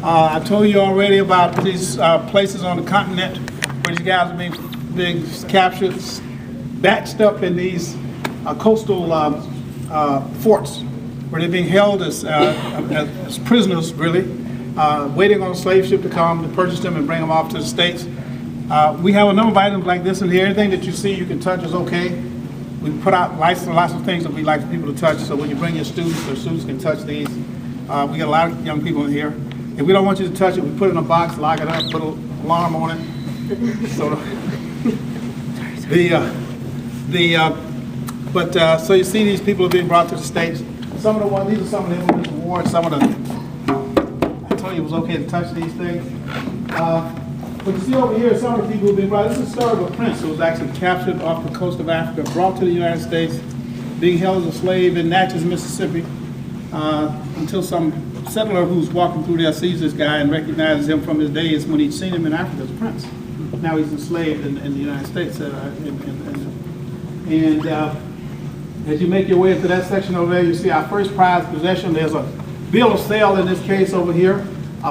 I told you already about these places on the continent where these guys are being captured, batched up in these coastal forts, where they're being held as prisoners, really, waiting on a slave ship to come to purchase them and bring them off to the States. We have a number of items like this in here. Anything that you see you can touch is okay. We put out lots of things that we like for people to touch, so when you bring your students can touch these. We got a lot of young people in here. If we don't want you to touch it, we put it in a box, lock it up, put an alarm on it. So so you see these people are being brought to the States. Some of the ones, these are some of the English awards. Some of the, I told you it was okay to touch these things. But you see over here, some of the people who've been brought. This is the story of a prince who was actually captured off the coast of Africa, brought to the United States, being held as a slave in Natchez, Mississippi, until some settler who's walking through there sees this guy and recognizes him from his days when he'd seen him in Africa as a prince. Now he's enslaved in the United States. As you make your way into that section over there, you see our first prized possession. There's a bill of sale in this case over here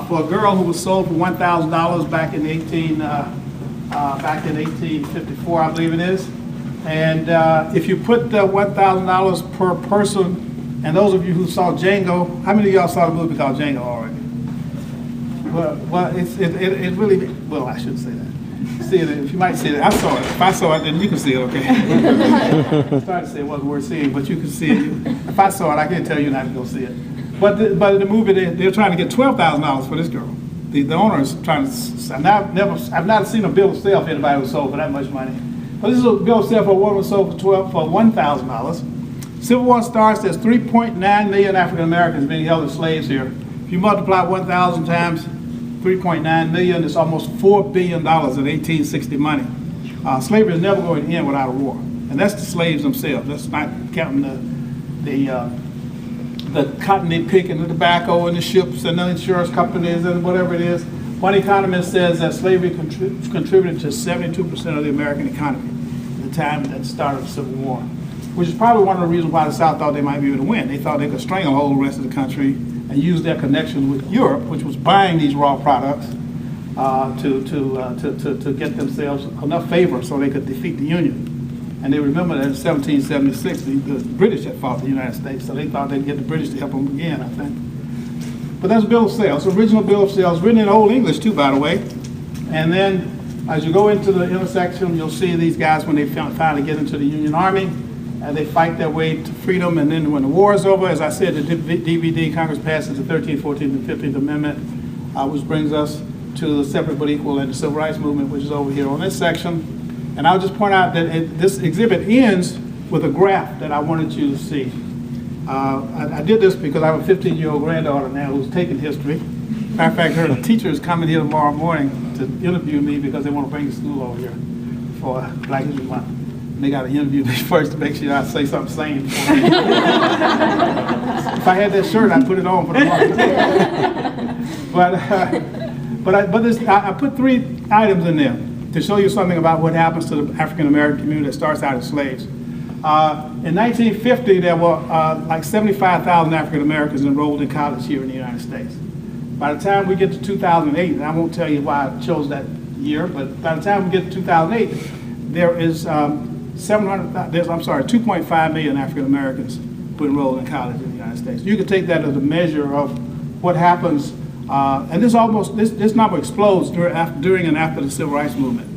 for a girl who was sold for $1,000 back in 1854, I believe it is. And if you put the $1,000 per person, and those of you who saw Django, how many of y'all saw the movie called Django already? Well, it really, well, I shouldn't say that. See it, if you might see it, I saw it. If I saw it, then you can see it, okay? I started to say it wasn't worth seeing, but you can see it. If I saw it, I can't tell you not to go see it. But in the movie, they're trying to get $12,000 for this girl. The owner is trying to, I've not seen a bill of sale for anybody who was sold for that much money. But this is a bill of sale for a woman sold for $1,000. Civil War starts, there's 3.9 million African Americans being held as slaves here. If you multiply 1,000 times 3.9 million, it's almost $4 billion in 1860 money. Slavery is never going to end without a war. And that's the slaves themselves. That's not counting the cotton they pick and the tobacco and the ships and the insurance companies and whatever it is. One economist says that slavery contributed to 72% of the American economy at the time that started the Civil War, which is probably one of the reasons why the South thought they might be able to win. They thought they could stranglehold the rest of the country and use their connection with Europe, which was buying these raw products, to get themselves enough favor so they could defeat the Union. And they remember that in 1776, the British had fought the United States, so they thought they'd get the British to help them again, I think. But that's a bill of sale. It's an original bill of sale. It's written in Old English, too, by the way. And then as you go into the intersection, you'll see these guys when they finally get into the Union Army. And they fight their way to freedom, and then when the war is over, as I said, the DVD, Congress passes the 13th, 14th, and 15th Amendment, which brings us to the separate but equal and the Civil Rights Movement, which is over here on this section. And I'll just point out that this exhibit ends with a graph that I wanted you to see. I did this because I have a 15-year-old granddaughter now who's taking history. Matter of fact, her teacher is coming here tomorrow morning to interview me because they want to bring the school over here for Black History Month. They got to interview me first to make sure I say something sane. If I had that shirt, I'd put it on for the morning. I put 3 items in there to show you something about what happens to the African American community that starts out as slaves. In 1950, there were like 75,000 African Americans enrolled in college here in the United States. By the time we get to 2008, and I won't tell you why I chose that year, but by the time we get to 2008, there is 2.5 million African Americans who enrolled in college in the United States. You can take that as a measure of what happens, and this number explodes during and after the Civil Rights Movement.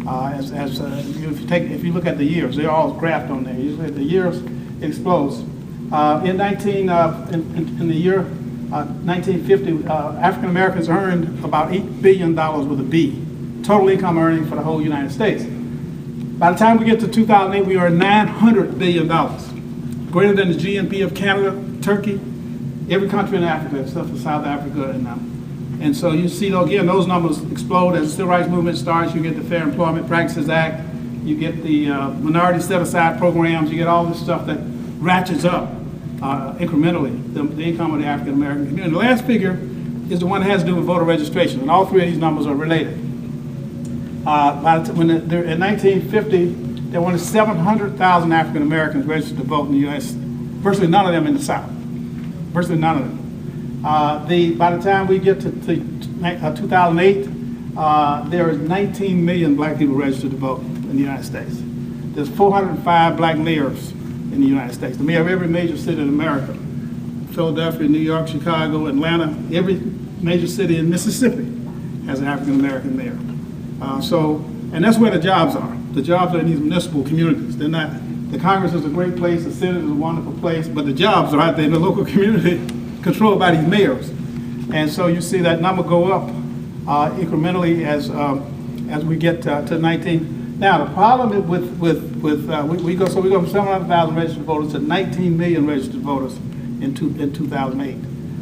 If you look at the years, they're all graphed on there. You look at the years, it explodes. In the year 1950, African Americans earned about $8 billion with a B, total income earning for the whole United States. By the time we get to 2008, we earn $900 billion, greater than the GNP of Canada, Turkey, every country in Africa except for South Africa. And so you see, again, those numbers explode as the Civil Rights Movement starts. You get the Fair Employment Practices Act, you get the minority set-aside programs, you get all this stuff that ratchets up incrementally the income of the African American community. The last figure is the one that has to do with voter registration, and all 3 of these numbers are related. In 1950, there were only 700,000 African Americans registered to vote in the U.S., virtually none of them in the South, virtually none of them. By the time we get to 2008, there is 19 million black people registered to vote in the United States. There's 405 black mayors in the United States. The mayor of every major city in America, Philadelphia, New York, Chicago, Atlanta, every major city in Mississippi has an African American mayor. And that's where the jobs are. The jobs are in these municipal communities. They're not, the Congress is a great place, the Senate is a wonderful place, but the jobs are out there in the local community controlled by these mayors. And so you see that number go up incrementally as we get to 19. Now the problem we go from 700,000 registered voters to 19 million registered voters in 2008.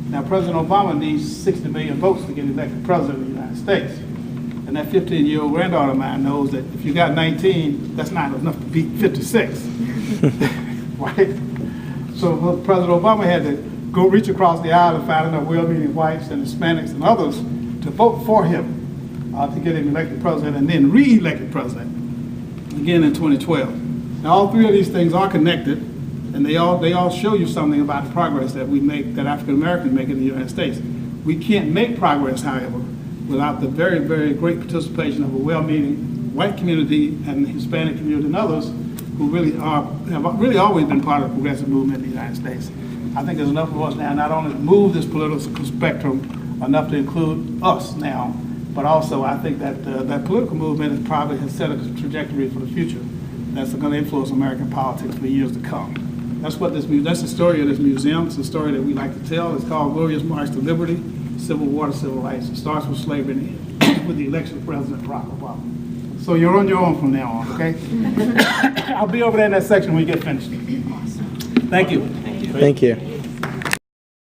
Now President Obama needs 60 million votes to get elected president of the United States. And that 15-year-old granddaughter of mine knows that if you got 19, that's not enough to beat 56, right? So President Obama had to go reach across the aisle and find enough well-meaning whites and Hispanics and others to vote for him to get him elected president and then re-elected president again in 2012. Now all three of these things are connected, and they all show you something about the progress that we make, that African Americans make in the United States. We can't make progress, however, without the very, very great participation of a well-meaning white community and the Hispanic community and others who really have really always been part of the progressive movement in the United States. I think there's enough of us now not only to move this political spectrum enough to include us now, but also I think that that political movement has set a trajectory for the future that's going to influence American politics for years to come. That's the story of this museum. It's a story that we like to tell. It's called Glorious March to Liberty, Civil War to Civil Rights. It starts with slavery and ends with the election of President Barack Obama. So you're on your own from now on, okay? I'll be over there in that section when we get finished. Awesome. Thank you. Thank you.